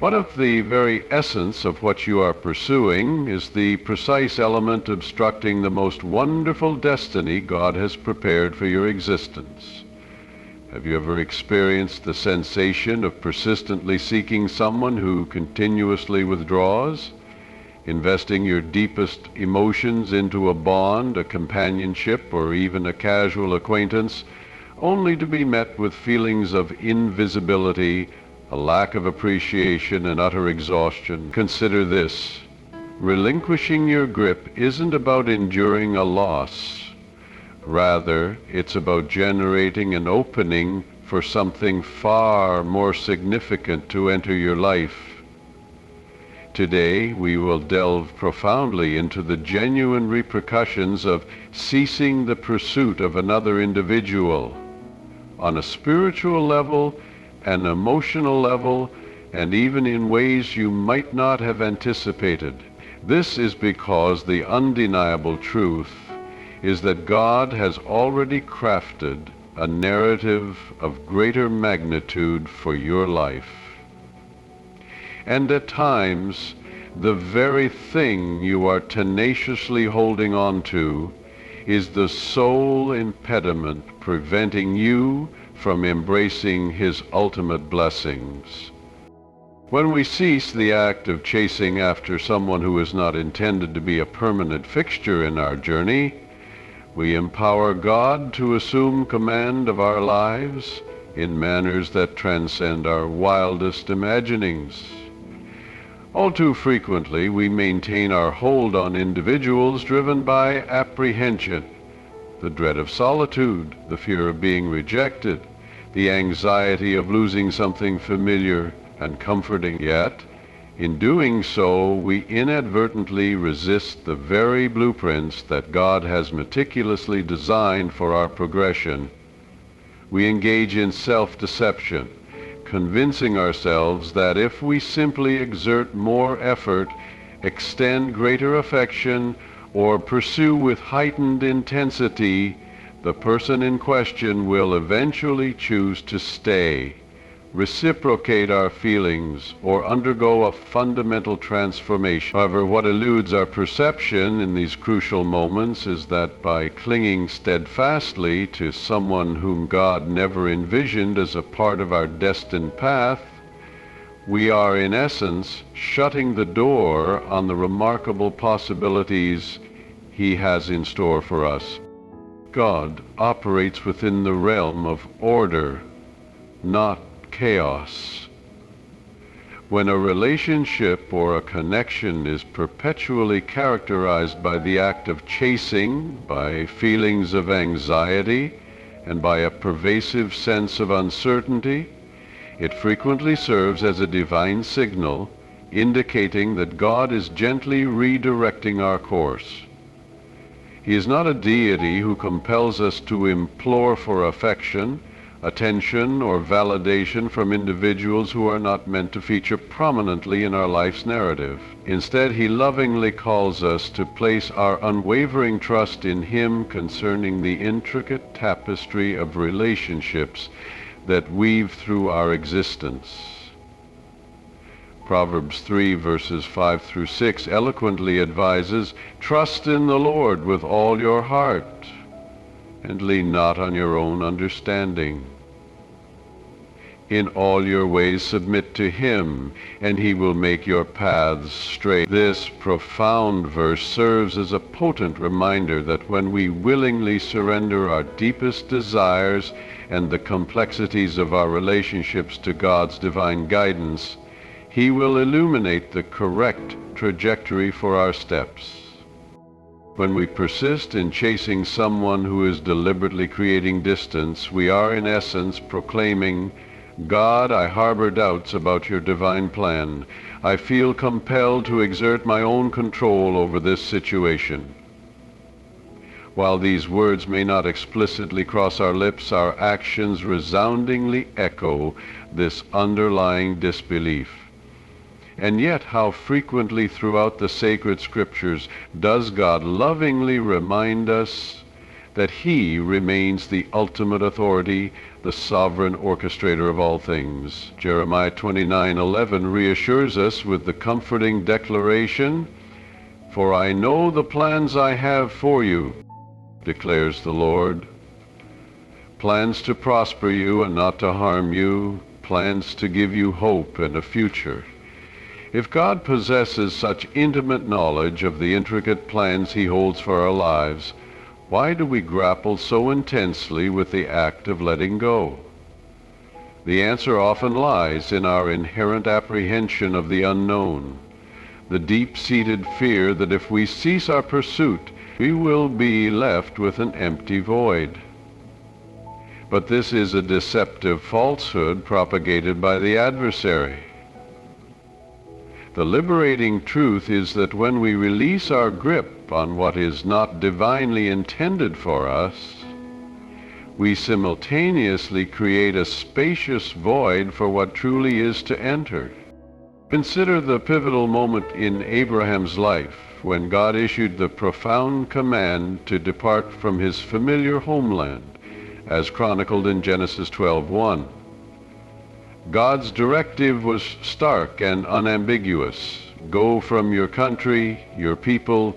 What if the very essence of what you are pursuing is the precise element obstructing the most wonderful destiny God has prepared for your existence? Have you ever experienced the sensation of persistently seeking someone who continuously withdraws, investing your deepest emotions into a bond, a companionship, or even a casual acquaintance, only to be met with feelings of invisibility, a lack of appreciation, and utter exhaustion? Consider this. Relinquishing your grip isn't about enduring a loss. Rather, it's about generating an opening for something far more significant to enter your life. Today, we will delve profoundly into the genuine repercussions of ceasing the pursuit of another individual on a spiritual level, an emotional level, and even in ways you might not have anticipated. This is because the undeniable truth is that God has already crafted a narrative of greater magnitude for your life. And at times, the very thing you are tenaciously holding on to is the sole impediment preventing you from embracing His ultimate blessings. When we cease the act of chasing after someone who is not intended to be a permanent fixture in our journey, we empower God to assume command of our lives in manners that transcend our wildest imaginings. All too frequently, we maintain our hold on individuals driven by apprehension, the dread of solitude, the fear of being rejected, the anxiety of losing something familiar and comforting. Yet, in doing so, we inadvertently resist the very blueprints that God has meticulously designed for our progression. We engage in self-deception, convincing ourselves that if we simply exert more effort, extend greater affection, or pursue with heightened intensity, the person in question will eventually choose to stay, reciprocate our feelings, or undergo a fundamental transformation. However, what eludes our perception in these crucial moments is that by clinging steadfastly to someone whom God never envisioned as a part of our destined path, we are in essence shutting the door on the remarkable possibilities He has in store for us. God operates within the realm of order, not chaos. When a relationship or a connection is perpetually characterized by the act of chasing, by feelings of anxiety, and by a pervasive sense of uncertainty, it frequently serves as a divine signal indicating that God is gently redirecting our course. He is not a deity who compels us to implore for affection, attention, or validation from individuals who are not meant to feature prominently in our life's narrative. Instead, He lovingly calls us to place our unwavering trust in Him concerning the intricate tapestry of relationships that weave through our existence. Proverbs 3 verses 5 through 6 eloquently advises, "Trust in the Lord with all your heart, and lean not on your own understanding. In all your ways submit to Him, and He will make your paths straight." This profound verse serves as a potent reminder that when we willingly surrender our deepest desires and the complexities of our relationships to God's divine guidance, He will illuminate the correct trajectory for our steps. When we persist in chasing someone who is deliberately creating distance, we are in essence proclaiming, "God, I harbor doubts about your divine plan. I feel compelled to exert my own control over this situation." While these words may not explicitly cross our lips, our actions resoundingly echo this underlying disbelief. And yet, how frequently throughout the sacred scriptures does God lovingly remind us that He remains the ultimate authority, the sovereign orchestrator of all things. Jeremiah 29:11 reassures us with the comforting declaration, "For I know the plans I have for you, declares the Lord. Plans to prosper you and not to harm you, plans to give you hope and a future." If God possesses such intimate knowledge of the intricate plans He holds for our lives, why do we grapple so intensely with the act of letting go? The answer often lies in our inherent apprehension of the unknown, the deep-seated fear that if we cease our pursuit, we will be left with an empty void. But this is a deceptive falsehood propagated by the adversary. The liberating truth is that when we release our grip on what is not divinely intended for us, we simultaneously create a spacious void for what truly is to enter. Consider the pivotal moment in Abraham's life when God issued the profound command to depart from his familiar homeland, as chronicled in Genesis 12:1. God's directive was stark and unambiguous. Go from your country, your people,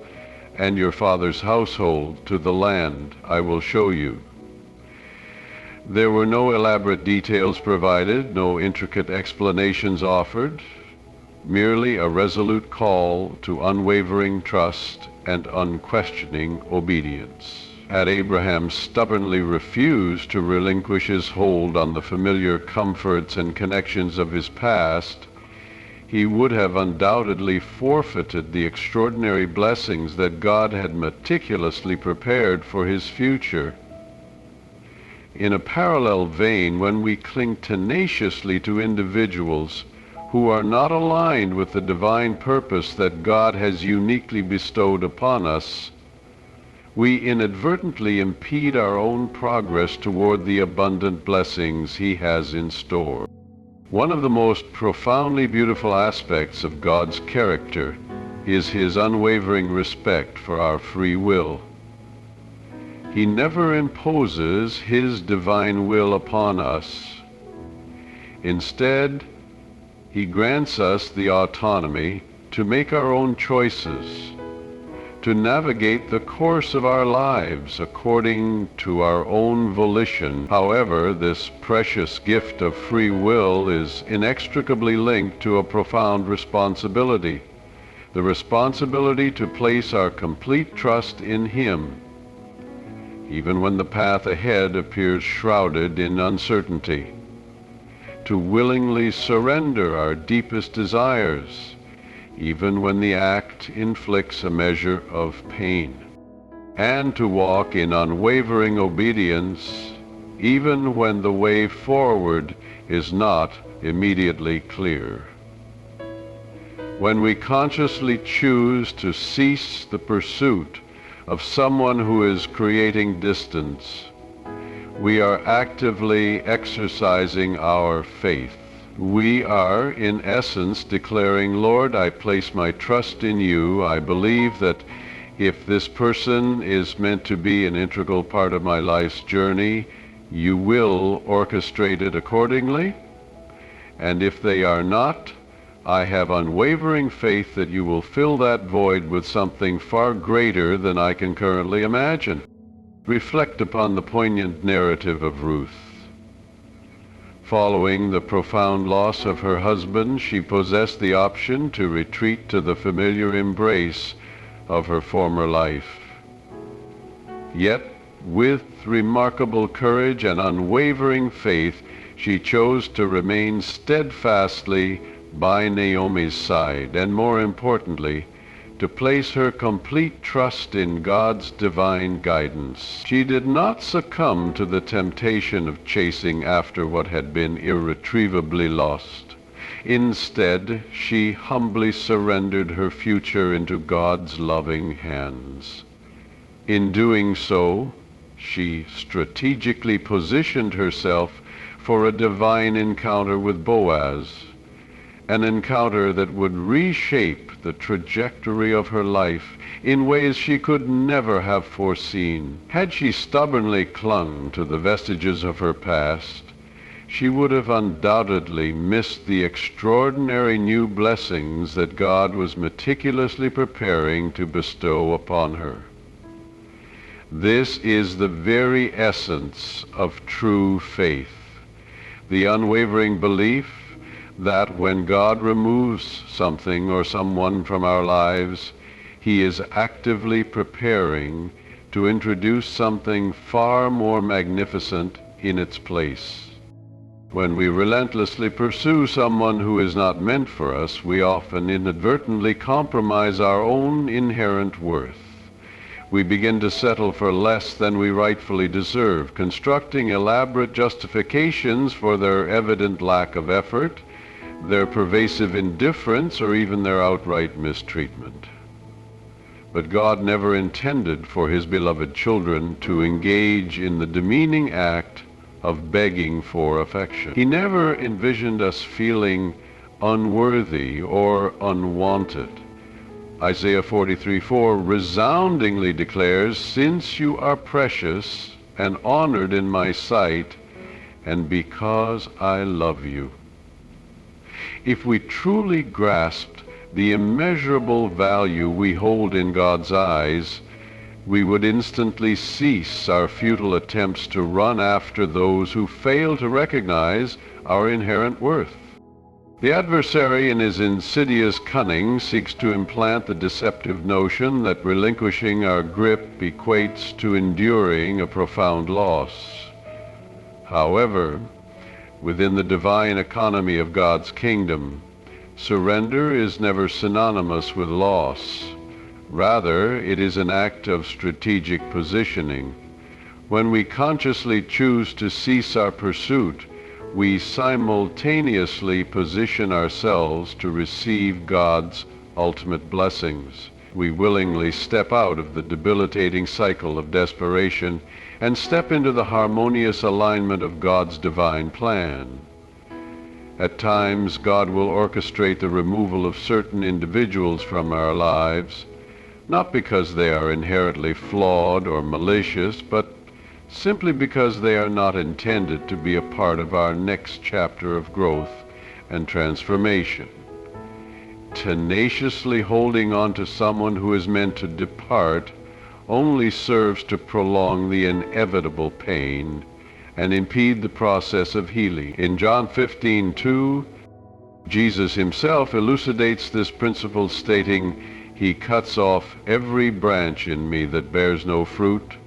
and your father's household to the land I will show you. There were no elaborate details provided, no intricate explanations offered, merely a resolute call to unwavering trust and unquestioning obedience. Had Abraham stubbornly refused to relinquish his hold on the familiar comforts and connections of his past, he would have undoubtedly forfeited the extraordinary blessings that God had meticulously prepared for his future. In a parallel vein, when we cling tenaciously to individuals who are not aligned with the divine purpose that God has uniquely bestowed upon us, we inadvertently impede our own progress toward the abundant blessings He has in store. One of the most profoundly beautiful aspects of God's character is His unwavering respect for our free will. He never imposes His divine will upon us. Instead, He grants us the autonomy to make our own choices, to navigate the course of our lives according to our own volition. However, this precious gift of free will is inextricably linked to a profound responsibility, the responsibility to place our complete trust in Him, even when the path ahead appears shrouded in uncertainty, to willingly surrender our deepest desires, even when the act inflicts a measure of pain, and to walk in unwavering obedience, even when the way forward is not immediately clear. When we consciously choose to cease the pursuit of someone who is creating distance, we are actively exercising our faith. We are, in essence, declaring, "Lord, I place my trust in you. I believe that if this person is meant to be an integral part of my life's journey, you will orchestrate it accordingly. And if they are not, I have unwavering faith that you will fill that void with something far greater than I can currently imagine." Reflect upon the poignant narrative of Ruth. Following the profound loss of her husband, she possessed the option to retreat to the familiar embrace of her former life. Yet, with remarkable courage and unwavering faith, she chose to remain steadfastly by Naomi's side, and more importantly, to place her complete trust in God's divine guidance. She did not succumb to the temptation of chasing after what had been irretrievably lost. Instead, she humbly surrendered her future into God's loving hands. In doing so, she strategically positioned herself for a divine encounter with Boaz, an encounter that would reshape the trajectory of her life in ways she could never have foreseen. Had she stubbornly clung to the vestiges of her past, she would have undoubtedly missed the extraordinary new blessings that God was meticulously preparing to bestow upon her. This is the very essence of true faith, the unwavering belief that when God removes something or someone from our lives, He is actively preparing to introduce something far more magnificent in its place. When we relentlessly pursue someone who is not meant for us, we often inadvertently compromise our own inherent worth. We begin to settle for less than we rightfully deserve, constructing elaborate justifications for their evident lack of effort, their pervasive indifference, or even their outright mistreatment. But God never intended for His beloved children to engage in the demeaning act of begging for affection. He never envisioned us feeling unworthy or unwanted. Isaiah 43:4 resoundingly declares, "Since you are precious and honored in my sight, and because I love you." If we truly grasped the immeasurable value we hold in God's eyes, we would instantly cease our futile attempts to run after those who fail to recognize our inherent worth. The adversary, in his insidious cunning, seeks to implant the deceptive notion that relinquishing our grip equates to enduring a profound loss. However, within the divine economy of God's kingdom, surrender is never synonymous with loss. Rather, it is an act of strategic positioning. When we consciously choose to cease our pursuit, we simultaneously position ourselves to receive God's ultimate blessings. We willingly step out of the debilitating cycle of desperation and step into the harmonious alignment of God's divine plan. At times, God will orchestrate the removal of certain individuals from our lives, not because they are inherently flawed or malicious, but simply because they are not intended to be a part of our next chapter of growth and transformation. Tenaciously holding on to someone who is meant to depart only serves to prolong the inevitable pain and impede the process of healing. In John 15:2, Jesus Himself elucidates this principle, stating, "He cuts off every branch in me that bears no fruit,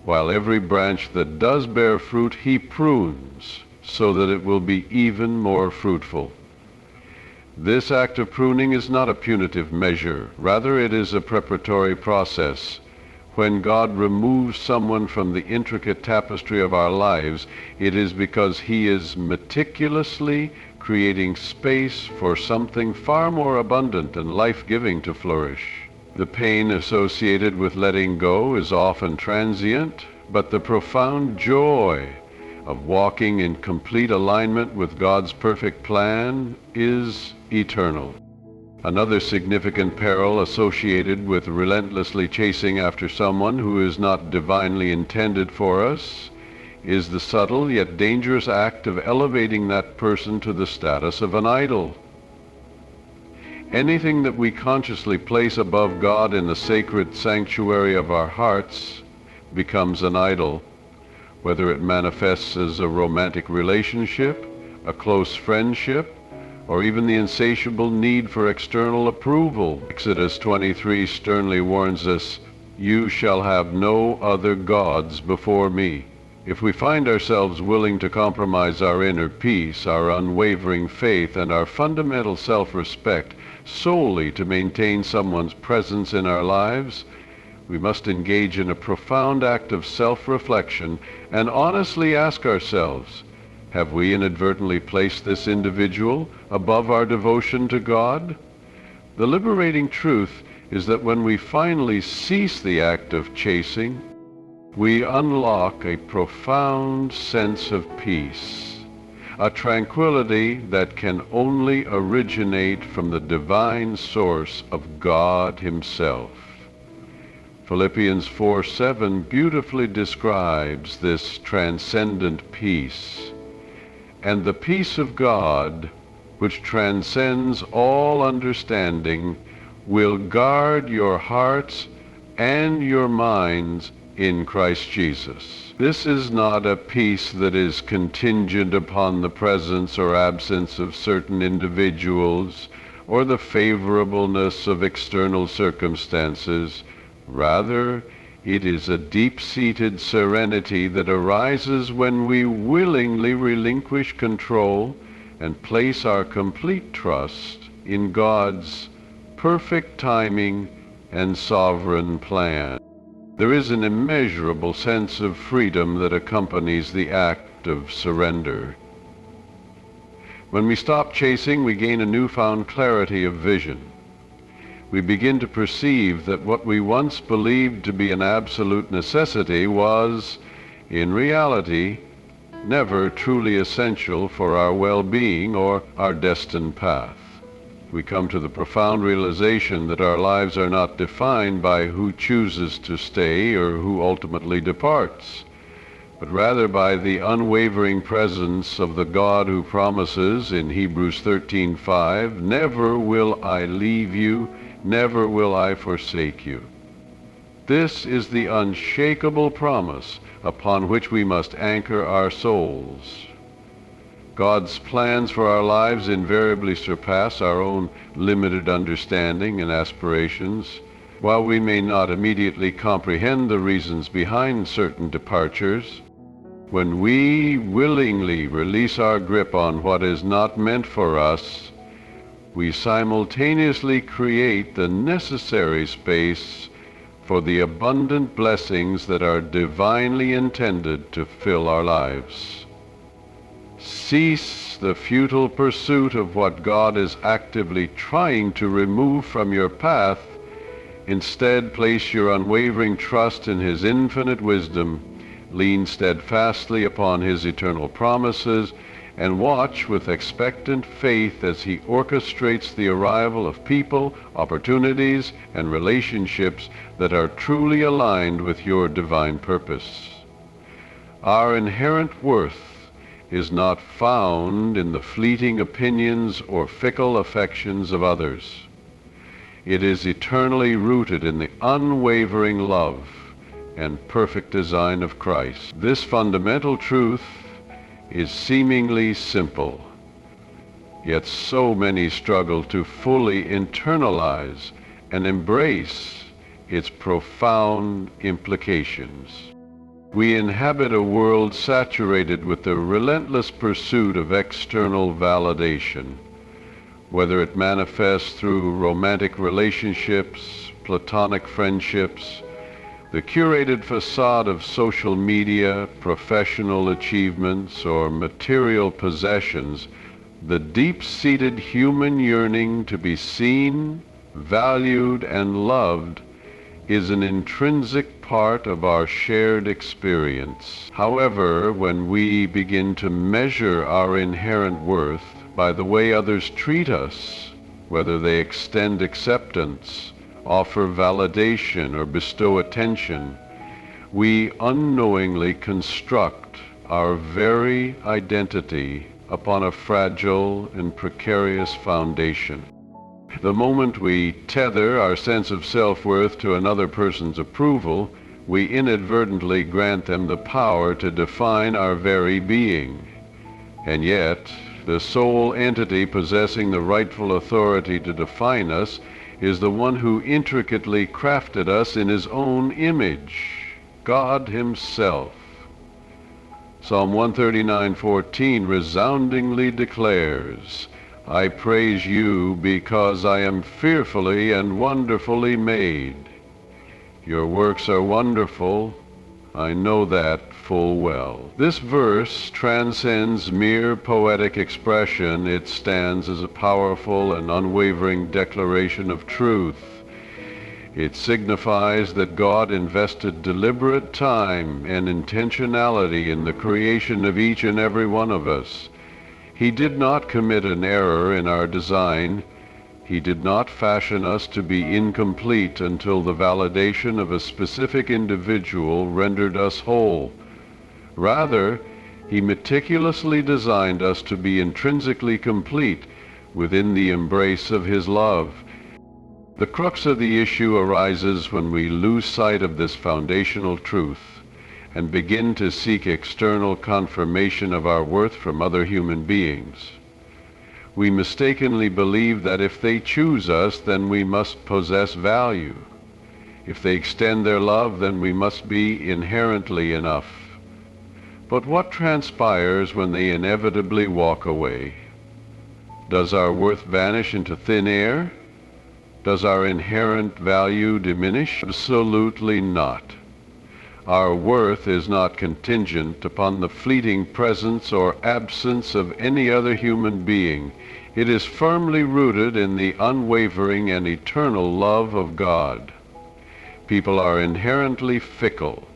while every branch that does bear fruit He prunes, so that it will be even more fruitful." This act of pruning is not a punitive measure. Rather, it is a preparatory process. When God removes someone from the intricate tapestry of our lives, it is because He is meticulously creating space for something far more abundant and life-giving to flourish. The pain associated with letting go is often transient, but the profound joy of walking in complete alignment with God's perfect plan is eternal. Another significant peril associated with relentlessly chasing after someone who is not divinely intended for us is the subtle yet dangerous act of elevating that person to the status of an idol. Anything that we consciously place above God in the sacred sanctuary of our hearts becomes an idol, whether it manifests as a romantic relationship, a close friendship, or even the insatiable need for external approval. Exodus 23 sternly warns us, "You shall have no other gods before me." If we find ourselves willing to compromise our inner peace, our unwavering faith, and our fundamental self-respect solely to maintain someone's presence in our lives, we must engage in a profound act of self-reflection and honestly ask ourselves, have we inadvertently placed this individual above our devotion to God? The liberating truth is that when we finally cease the act of chasing, we unlock a profound sense of peace, a tranquility that can only originate from the divine source of God Himself. Philippians 4:7 beautifully describes this transcendent peace. And the peace of God, which transcends all understanding, will guard your hearts and your minds in Christ Jesus. This is not a peace that is contingent upon the presence or absence of certain individuals or the favorableness of external circumstances. Rather, it is a deep-seated serenity that arises when we willingly relinquish control and place our complete trust in God's perfect timing and sovereign plan. There is an immeasurable sense of freedom that accompanies the act of surrender. When we stop chasing, we gain a newfound clarity of vision. We begin to perceive that what we once believed to be an absolute necessity was, in reality, never truly essential for our well-being or our destined path. We come to the profound realization that our lives are not defined by who chooses to stay or who ultimately departs, but rather by the unwavering presence of the God who promises in Hebrews 13:5, "Never will I leave you, never will I forsake you." This is the unshakable promise upon which we must anchor our souls. God's plans for our lives invariably surpass our own limited understanding and aspirations. While we may not immediately comprehend the reasons behind certain departures, when we willingly release our grip on what is not meant for us, we simultaneously create the necessary space for the abundant blessings that are divinely intended to fill our lives. Cease the futile pursuit of what God is actively trying to remove from your path. Instead, place your unwavering trust in His infinite wisdom, lean steadfastly upon His eternal promises, and watch with expectant faith as He orchestrates the arrival of people, opportunities, and relationships that are truly aligned with your divine purpose. Our inherent worth is not found in the fleeting opinions or fickle affections of others. It is eternally rooted in the unwavering love and perfect design of Christ. This fundamental truth is seemingly simple, yet so many struggle to fully internalize and embrace its profound implications. We inhabit a world saturated with the relentless pursuit of external validation, whether it manifests through romantic relationships, platonic friendships, the curated facade of social media, professional achievements, or material possessions. The deep-seated human yearning to be seen, valued, and loved is an intrinsic part of our shared experience. However, when we begin to measure our inherent worth by the way others treat us, whether they extend acceptance, offer validation, or bestow attention, we unknowingly construct our very identity upon a fragile and precarious foundation. The moment we tether our sense of self-worth to another person's approval, we inadvertently grant them the power to define our very being. And yet, the sole entity possessing the rightful authority to define us is the one who intricately crafted us in His own image, God Himself. Psalm 139:14 resoundingly declares, "I praise you because I am fearfully and wonderfully made. Your works are wonderful, I know that full well." This verse transcends mere poetic expression. It stands as a powerful and unwavering declaration of truth. It signifies that God invested deliberate time and intentionality in the creation of each and every one of us. He did not commit an error in our design. He did not fashion us to be incomplete until the validation of a specific individual rendered us whole. Rather, He meticulously designed us to be intrinsically complete within the embrace of His love. The crux of the issue arises when we lose sight of this foundational truth and begin to seek external confirmation of our worth from other human beings. We mistakenly believe that if they choose us, then we must possess value. If they extend their love, then we must be inherently enough. But what transpires when they inevitably walk away? Does our worth vanish into thin air? Does our inherent value diminish? Absolutely not. Our worth is not contingent upon the fleeting presence or absence of any other human being. It is firmly rooted in the unwavering and eternal love of God. People are inherently fickle.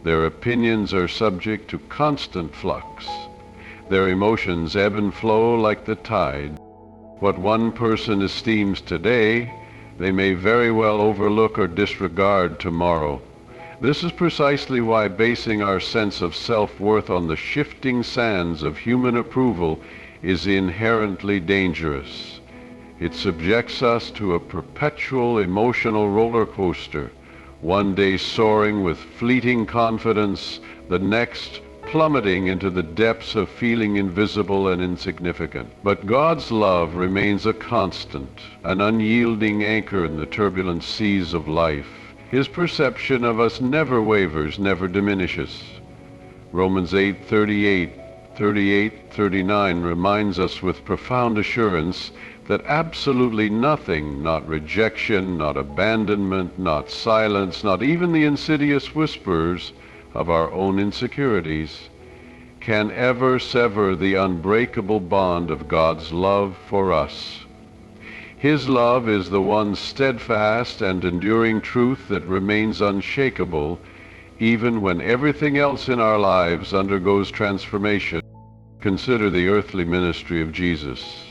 Their opinions are subject to constant flux. Their emotions ebb and flow like the tide. What one person esteems today, they may very well overlook or disregard tomorrow. This is precisely why basing our sense of self-worth on the shifting sands of human approval is inherently dangerous. It subjects us to a perpetual emotional roller coaster, one day soaring with fleeting confidence, the next plummeting into the depths of feeling invisible and insignificant. But God's love remains a constant, an unyielding anchor in the turbulent seas of life. His perception of us never wavers, never diminishes. Romans 8:38-39 reminds us with profound assurance that absolutely nothing, not rejection, not abandonment, not silence, not even the insidious whispers of our own insecurities, can ever sever the unbreakable bond of God's love for us. His love is the one steadfast and enduring truth that remains unshakable even when everything else in our lives undergoes transformation. Consider the earthly ministry of Jesus.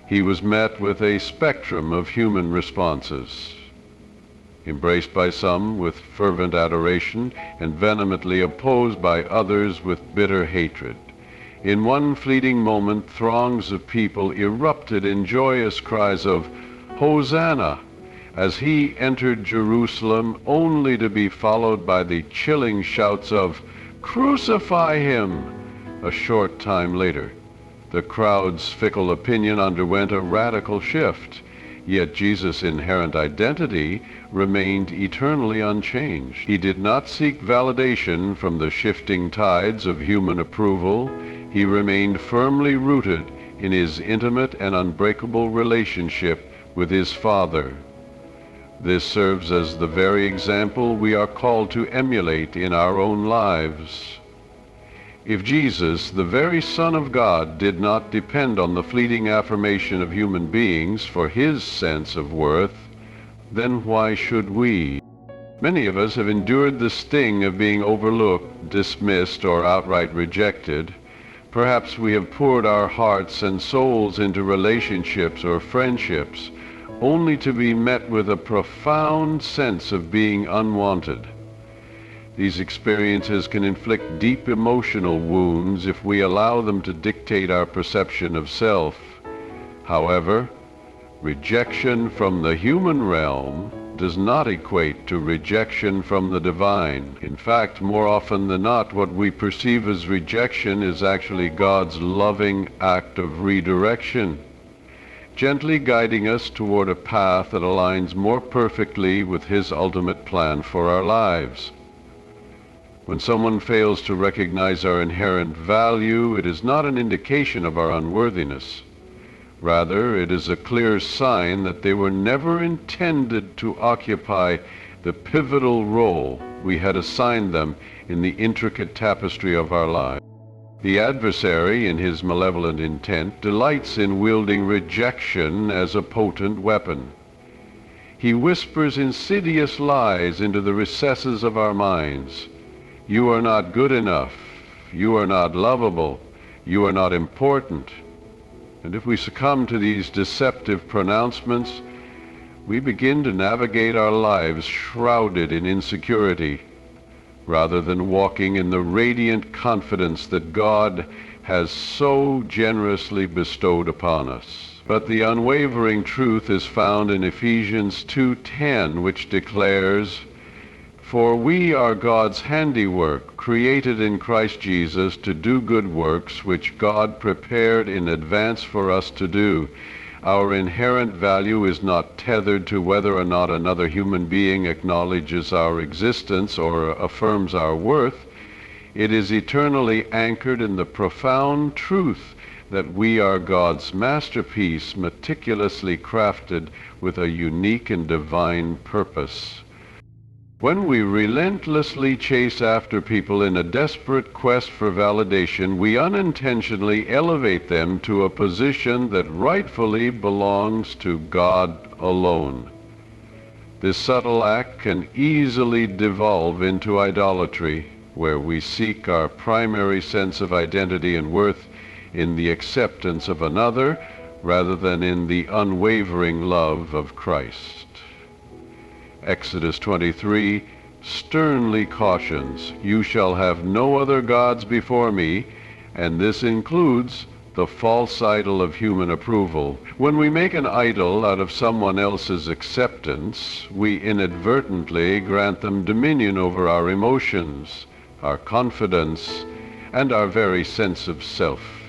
He was met with a spectrum of human responses, embraced by some with fervent adoration and vehemently opposed by others with bitter hatred. In one fleeting moment, throngs of people erupted in joyous cries of "Hosanna" as he entered Jerusalem, only to be followed by the chilling shouts of "Crucify him!" A short time later, the crowd's fickle opinion underwent a radical shift, yet Jesus' inherent identity remained eternally unchanged. He did not seek validation from the shifting tides of human approval. He remained firmly rooted in his intimate and unbreakable relationship with his Father. This serves as the very example we are called to emulate in our own lives. If Jesus, the very Son of God, did not depend on the fleeting affirmation of human beings for his sense of worth, then why should we? Many of us have endured the sting of being overlooked, dismissed, or outright rejected. Perhaps we have poured our hearts and souls into relationships or friendships, only to be met with a profound sense of being unwanted. These experiences can inflict deep emotional wounds if we allow them to dictate our perception of self. However, rejection from the human realm does not equate to rejection from the divine. In fact, more often than not, what we perceive as rejection is actually God's loving act of redirection, gently guiding us toward a path that aligns more perfectly with his ultimate plan for our lives. When someone fails to recognize our inherent value, it is not an indication of our unworthiness. Rather, it is a clear sign that they were never intended to occupy the pivotal role we had assigned them in the intricate tapestry of our lives. The adversary, in his malevolent intent, delights in wielding rejection as a potent weapon. He whispers insidious lies into the recesses of our minds. You are not good enough. You are not lovable. You are not important. And if we succumb to these deceptive pronouncements, we begin to navigate our lives shrouded in insecurity, rather than walking in the radiant confidence that God has so generously bestowed upon us. But the unwavering truth is found in Ephesians 2:10, which declares, "For we are God's handiwork, created in Christ Jesus to do good works, which God prepared in advance for us to do." Our inherent value is not tethered to whether or not another human being acknowledges our existence or affirms our worth. It is eternally anchored in the profound truth that we are God's masterpiece, meticulously crafted with a unique and divine purpose. When we relentlessly chase after people in a desperate quest for validation, we unintentionally elevate them to a position that rightfully belongs to God alone. This subtle act can easily devolve into idolatry, where we seek our primary sense of identity and worth in the acceptance of another rather than in the unwavering love of Christ. Exodus 23 sternly cautions, "You shall have no other gods before me," and this includes the false idol of human approval. When we make an idol out of someone else's acceptance, we inadvertently grant them dominion over our emotions, our confidence, and our very sense of self.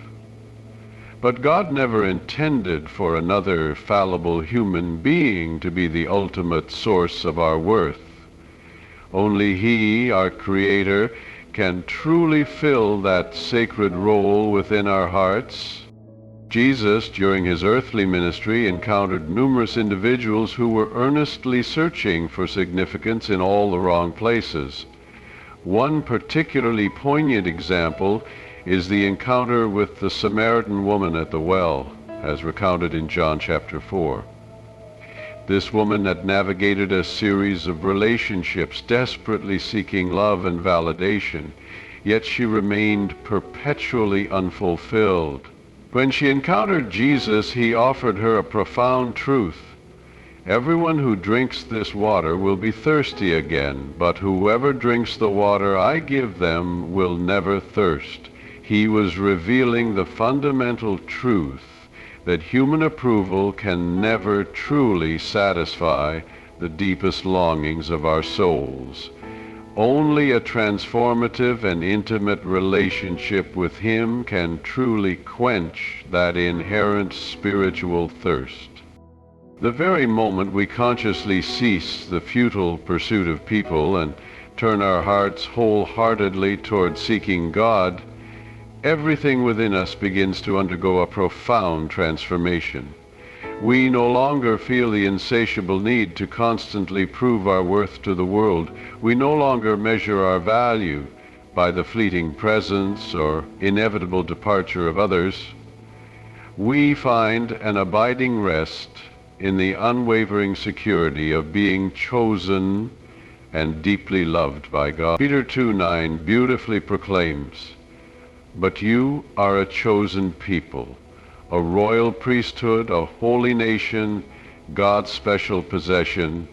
But God never intended for another fallible human being to be the ultimate source of our worth. Only He, our Creator, can truly fill that sacred role within our hearts. Jesus, during his earthly ministry, encountered numerous individuals who were earnestly searching for significance in all the wrong places. One particularly poignant example is the encounter with the Samaritan woman at the well, as recounted in John chapter 4. This woman had navigated a series of relationships, desperately seeking love and validation, yet she remained perpetually unfulfilled. When she encountered Jesus, he offered her a profound truth. "Everyone who drinks this water will be thirsty again, but whoever drinks the water I give them will never thirst." He was revealing the fundamental truth that human approval can never truly satisfy the deepest longings of our souls. Only a transformative and intimate relationship with Him can truly quench that inherent spiritual thirst. The very moment we consciously cease the futile pursuit of people and turn our hearts wholeheartedly toward seeking God, everything within us begins to undergo a profound transformation. We no longer feel the insatiable need to constantly prove our worth to the world. We no longer measure our value by the fleeting presence or inevitable departure of others. We find an abiding rest in the unwavering security of being chosen and deeply loved by God. Peter 2:9 beautifully proclaims, "But you are a chosen people, a royal priesthood, a holy nation, God's special possession."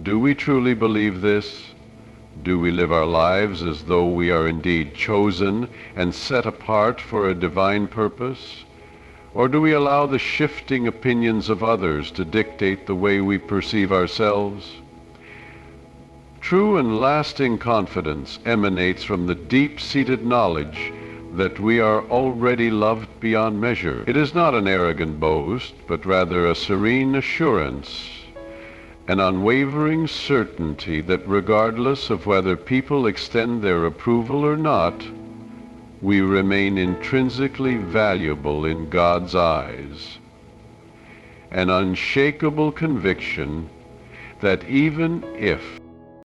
Do we truly believe this? Do we live our lives as though we are indeed chosen and set apart for a divine purpose? Or do we allow the shifting opinions of others to dictate the way we perceive ourselves? True and lasting confidence emanates from the deep-seated knowledge that we are already loved beyond measure. It is not an arrogant boast, but rather a serene assurance, an unwavering certainty that regardless of whether people extend their approval or not, we remain intrinsically valuable in God's eyes. An unshakable conviction that even if